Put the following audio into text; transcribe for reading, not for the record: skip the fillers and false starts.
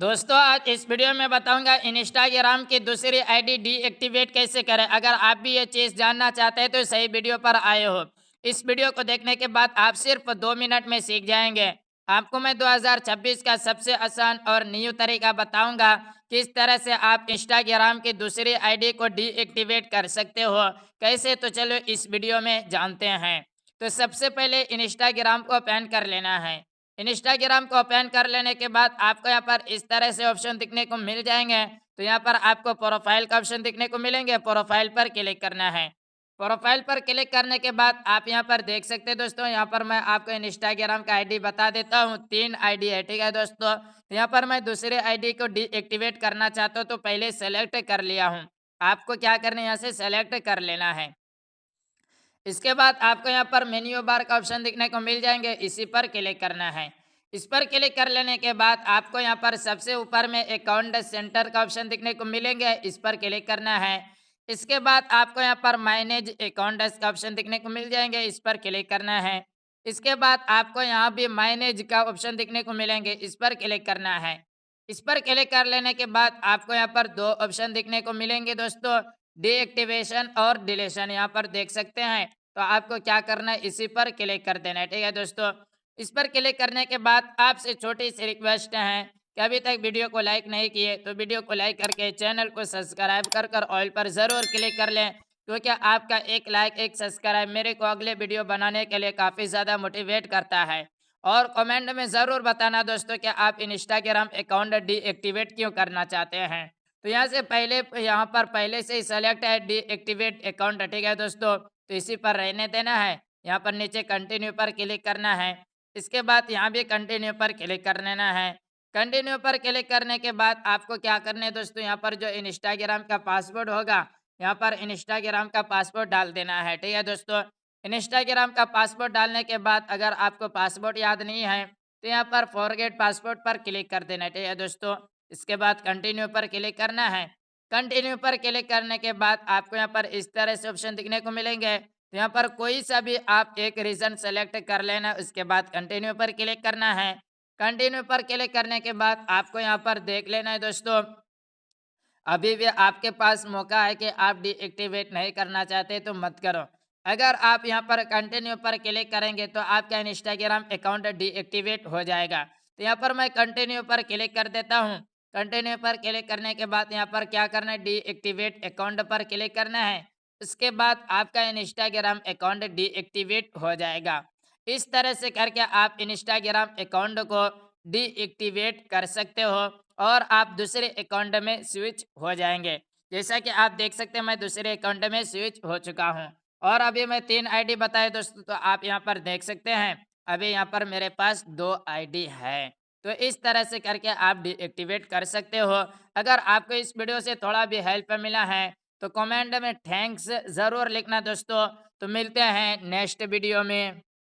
दोस्तों आज इस वीडियो में बताऊंगा इंस्टाग्राम की दूसरी आईडी डीएक्टिवेट कैसे करें। अगर आप भी ये चीज़ जानना चाहते हैं तो सही वीडियो पर आए हो। इस वीडियो को देखने के बाद आप सिर्फ 2 मिनट में सीख जाएंगे। आपको मैं 2026 का सबसे आसान और न्यू तरीका बताऊंगा किस तरह से आप इंस्टाग्राम की दूसरी आईडी को डीएक्टिवेट कर सकते हो। कैसे, तो चलो इस वीडियो में जानते हैं। तो सबसे पहले इंस्टाग्राम को ओपन कर लेना है। इंस्टाग्राम को ओपन कर लेने के बाद आपको यहाँ पर इस तरह से ऑप्शन दिखने को मिल जाएंगे। तो यहाँ पर आपको प्रोफाइल का ऑप्शन दिखने को मिलेंगे, प्रोफाइल पर क्लिक करना है। प्रोफाइल पर क्लिक करने के बाद आप यहाँ पर देख सकते हैं दोस्तों, यहाँ पर मैं आपको इंस्टाग्राम का आईडी बता देता हूँ। 3 आईडी है, ठीक है दोस्तों। तो यहाँ पर मैं दूसरे आईडी को डीएक्टिवेट करना चाहता हूँ तो पहले सेलेक्ट कर लिया हूँ। आपको क्या करना है, यहाँ से सेलेक्ट कर लेना है। इसके बाद आपको यहाँ पर मेन्यू बार का ऑप्शन दिखने को मिल जाएंगे, इसी पर क्लिक करना है। इस पर क्लिक कर लेने के बाद आपको यहाँ पर सबसे ऊपर में अकाउंट सेंटर का ऑप्शन दिखने को मिलेंगे, इस पर क्लिक करना है। इसके बाद आपको यहाँ पर मैनेज अकाउंट का ऑप्शन दिखने को मिल जाएंगे, इस पर क्लिक करना है। इसके बाद आपको यहाँ भी मैनेज का ऑप्शन दिखने को मिलेंगे, इस पर क्लिक करना है। इस पर क्लिक कर लेने के बाद आपको यहाँ पर 2 ऑप्शन दिखने को मिलेंगे दोस्तों, डीएक्टिवेशन और डिलीशन, यहाँ पर देख सकते हैं। तो आपको क्या करना है, इसी पर क्लिक कर देना है, ठीक है दोस्तों। इस पर क्लिक करने के बाद आपसे छोटी सी रिक्वेस्ट है कि अभी तक वीडियो को लाइक नहीं किए तो वीडियो को लाइक करके चैनल को सब्सक्राइब कर ऑल पर ज़रूर क्लिक कर लें, क्योंकि आपका एक लाइक एक सब्सक्राइब मेरे को अगले वीडियो बनाने के लिए काफ़ी ज़्यादा मोटिवेट करता है। और कमेंट में ज़रूर बताना दोस्तों कि आप इंस्टाग्राम अकाउंट डीएक्टिवेट क्यों करना चाहते हैं। तो यहाँ से पहले यहाँ पर पहले से ही सेलेक्ट है डीएक्टिवेट अकाउंट, ठीक है दोस्तों। तो इसी पर रहने देना है। यहाँ पर नीचे कंटिन्यू पर क्लिक करना है। इसके बाद यहाँ भी कंटिन्यू पर क्लिक कर लेना है। कंटिन्यू पर क्लिक करने के बाद आपको क्या करना है दोस्तों, यहाँ पर जो इंस्टाग्राम का पासवर्ड होगा, यहाँ पर इंस्टाग्राम का पासवर्ड डाल देना है, ठीक है दोस्तों। इंस्टाग्राम का पासवर्ड डालने के बाद अगर आपको पासवर्ड याद नहीं है तो यहाँ पर फॉरगेट पासवर्ड पर क्लिक कर देना है, ठीक है दोस्तों। इसके बाद कंटिन्यू पर क्लिक करना है। कंटिन्यू पर क्लिक करने के बाद आपको यहाँ पर इस तरह से ऑप्शन दिखने को मिलेंगे। तो यहाँ पर कोई सा भी आप एक रीजन सेलेक्ट कर लेना, उसके बाद कंटिन्यू पर क्लिक करना है। कंटिन्यू पर क्लिक करने के बाद आपको यहाँ पर देख लेना है दोस्तों, अभी भी आपके पास मौका है कि आप डीएक्टिवेट नहीं करना चाहते तो मत करो। अगर आप यहाँ पर कंटिन्यू पर क्लिक करेंगे तो आपका इंस्टाग्राम अकाउंट डीएक्टिवेट हो जाएगा। तो यहाँ पर मैं कंटिन्यू पर क्लिक कर देता हूँ। कंटिन्यू पर क्लिक करने के बाद यहाँ पर क्या करना है, डीएक्टिवेट अकाउंट पर क्लिक करना है। उसके बाद आपका इंस्टाग्राम अकाउंट डीएक्टिवेट हो जाएगा। इस तरह से करके आप इंस्टाग्राम अकाउंट को डीएक्टिवेट कर सकते हो और आप दूसरे अकाउंट में स्विच हो जाएंगे। जैसा कि आप देख सकते हैं मैं दूसरे अकाउंट में स्विच हो चुका हूं। और अभी मैं 3 आईडी बताए दोस्तों, तो आप यहां पर देख सकते हैं अभी यहां पर मेरे पास 2 आईडी है। तो इस तरह से करके आप डीएक्टिवेट कर सकते हो। अगर आपको इस वीडियो से थोड़ा भी हेल्प मिला है तो कमेंट में थैंक्स ज़रूर लिखना दोस्तों। तो मिलते हैं नेक्स्ट वीडियो में।